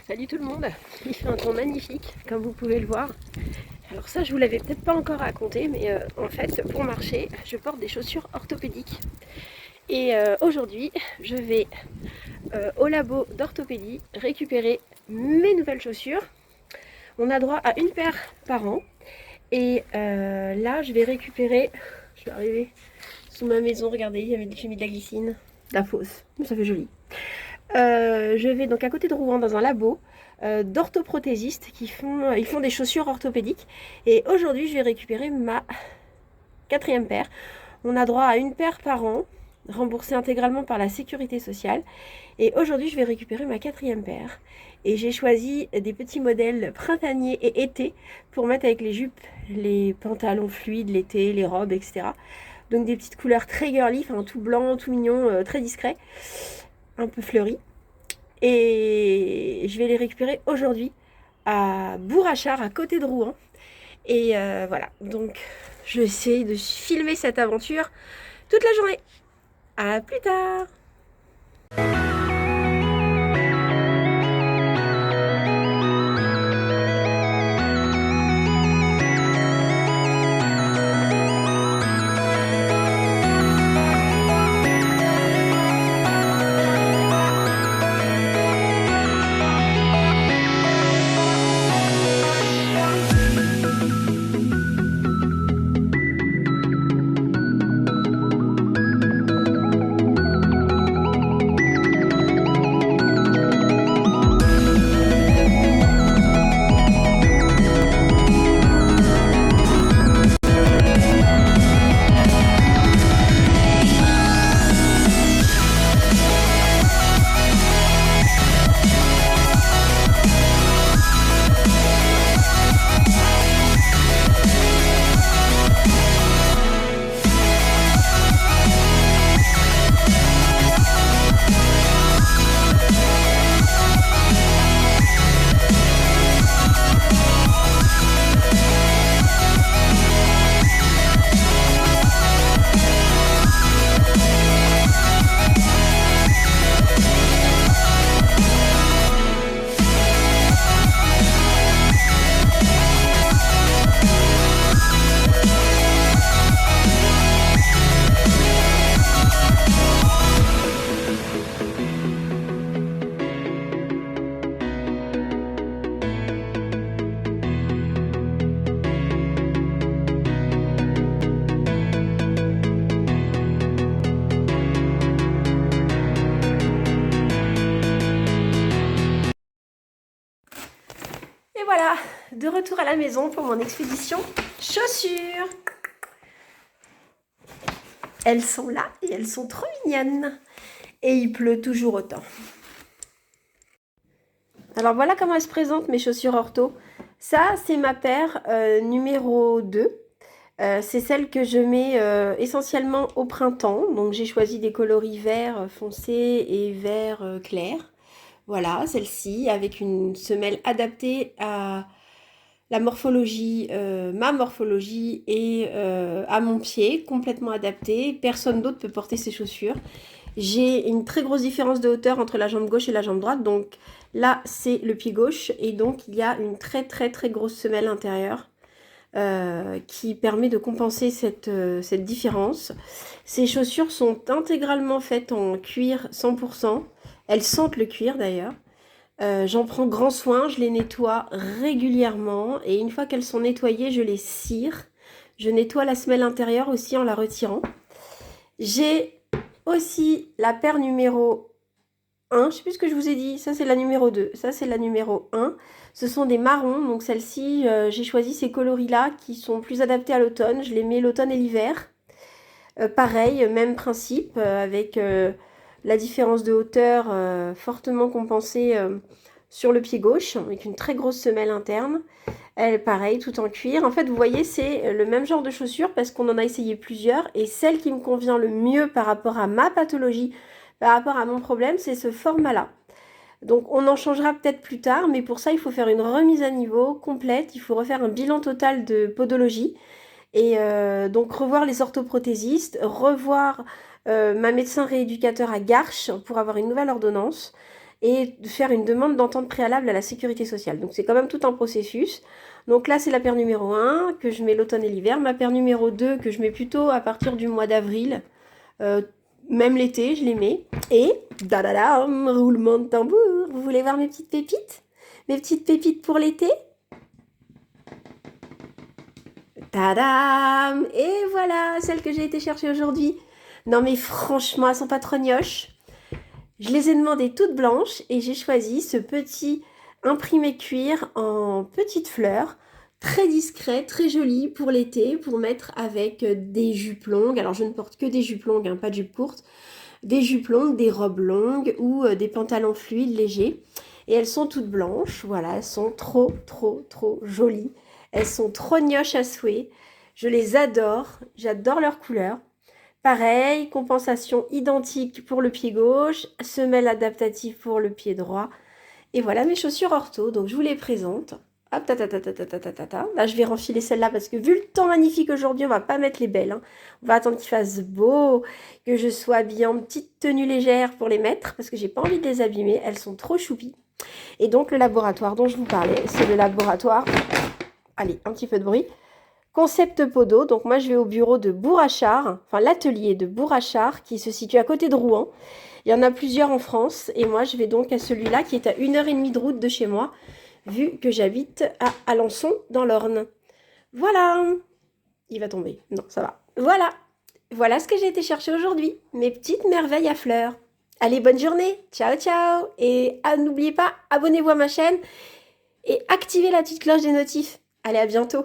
Salut tout le monde, il fait un temps magnifique comme vous pouvez le voir. Alors ça je vous l'avais peut-être pas encore raconté, mais en fait pour marcher je porte des chaussures orthopédiques. Et aujourd'hui je vais au labo d'orthopédie récupérer mes nouvelles chaussures. On a droit à une paire par an. Et là je vais récupérer, je vais arriver sous ma maison, regardez, j'ai mis de la glycine, de la fausse, mais ça fait joli. Je vais donc à côté de Rouen dans un labo d'orthoprothésistes qui font des chaussures orthopédiques. Et aujourd'hui, je vais récupérer ma 4e paire. On a droit à une paire par an, remboursée intégralement par la sécurité sociale. Et aujourd'hui, je vais récupérer ma 4e paire. Et j'ai choisi des petits modèles printaniers et été pour mettre avec les jupes, les pantalons fluides, l'été, les robes, etc. Donc des petites couleurs très girly, enfin tout blanc, tout mignon, très discret, un peu fleuri. Et je vais les récupérer aujourd'hui à Bourrachard, à côté de Rouen. Et voilà, donc je vais essayer de filmer cette aventure toute la journée. À plus tard! Et voilà, de retour à la maison pour mon expédition chaussures. Elles sont là et elles sont trop mignonnes. Et il pleut toujours autant. Alors voilà comment elles se présentent mes chaussures ortho. Ça, c'est ma paire numéro 2. C'est celle que je mets essentiellement au printemps. Donc j'ai choisi des coloris vert foncé et vert clair. Voilà, celle-ci, avec une semelle adaptée à la morphologie, ma morphologie et à mon pied, complètement adaptée. Personne d'autre peut porter ces chaussures. J'ai une très grosse différence de hauteur entre la jambe gauche et la jambe droite. Donc là, c'est le pied gauche. Et donc, il y a une très grosse semelle intérieure qui permet de compenser cette différence. Ces chaussures sont intégralement faites en cuir 100%. Elles sentent le cuir d'ailleurs. J'en prends grand soin, je les nettoie régulièrement et une fois qu'elles sont nettoyées, je les cire. Je nettoie la semelle intérieure aussi en la retirant. J'ai aussi la paire numéro 1, je ne sais plus ce que je vous ai dit, ça c'est la numéro 2, ça c'est la numéro 1. Ce sont des marrons, donc celle-ci, j'ai choisi ces coloris-là qui sont plus adaptés à l'automne. Je les mets l'automne et l'hiver. Pareil, même principe, avec la différence de hauteur fortement compensée sur le pied gauche, avec une très grosse semelle interne. Elle, pareil, tout en cuir. En fait, vous voyez, c'est le même genre de chaussures parce qu'on en a essayé plusieurs. Et celle qui me convient le mieux par rapport à ma pathologie, par rapport à mon problème, c'est ce format-là. Donc, on en changera peut-être plus tard, mais pour ça, il faut faire une remise à niveau complète. Il faut refaire un bilan total de podologie. Et donc, revoir les orthoprothésistes, revoir ma médecin rééducateur à Garches pour avoir une nouvelle ordonnance. et de faire une demande d'entente préalable à la sécurité sociale. Donc c'est quand même tout un processus. Donc là, c'est la paire numéro 1 que je mets l'automne et l'hiver. Ma paire numéro 2 que je mets plutôt à partir du mois d'avril. Même l'été, je les mets. Et, dadadam, roulement de tambour. Vous voulez voir mes petites pépites? Mes petites pépites pour l'été? Tadam! Et voilà, celles que j'ai été chercher aujourd'hui. Non mais franchement, elles sont pas trop gnioches. Je les ai demandées toutes blanches et j'ai choisi ce petit imprimé cuir en petites fleurs. Très discret, très joli pour l'été, pour mettre avec des jupes longues. Alors je ne porte que des jupes longues, hein, pas de jupes courtes. Des jupes longues, des robes longues ou des pantalons fluides légers. Et elles sont toutes blanches, voilà, elles sont trop, trop, trop jolies. Elles sont trop gnioches à souhait. Je les adore, j'adore leur couleur. Pareil, compensation identique pour le pied gauche, semelle adaptative pour le pied droit. Et voilà mes chaussures ortho, donc je vous les présente. Hop, ta ta ta ta ta ta ta ta ta. Là, je vais renfiler celle-là parce que vu le temps magnifique aujourd'hui, on va pas mettre les belles, hein. On va attendre qu'il fasse beau, que je sois habillée en petite tenue légère pour les mettre parce que j'ai pas envie de les abîmer. Elles sont trop choupies. Et donc, le laboratoire dont je vous parlais, c'est le laboratoire... Allez, un petit peu de bruit. Concept Podo, donc moi je vais au bureau de Bourrachard, enfin l'atelier de Bourrachard qui se situe à côté de Rouen. Il y en a plusieurs en France et moi je vais donc à celui-là qui est à 1h30 de route de chez moi, vu que j'habite à Alençon dans l'Orne. Voilà, il va tomber, non ça va. Voilà, voilà ce que j'ai été chercher aujourd'hui, mes petites merveilles à fleurs. Allez, bonne journée, ciao ciao, et n'oubliez pas, abonnez-vous à ma chaîne et activez la petite cloche des notifs. Allez, à bientôt.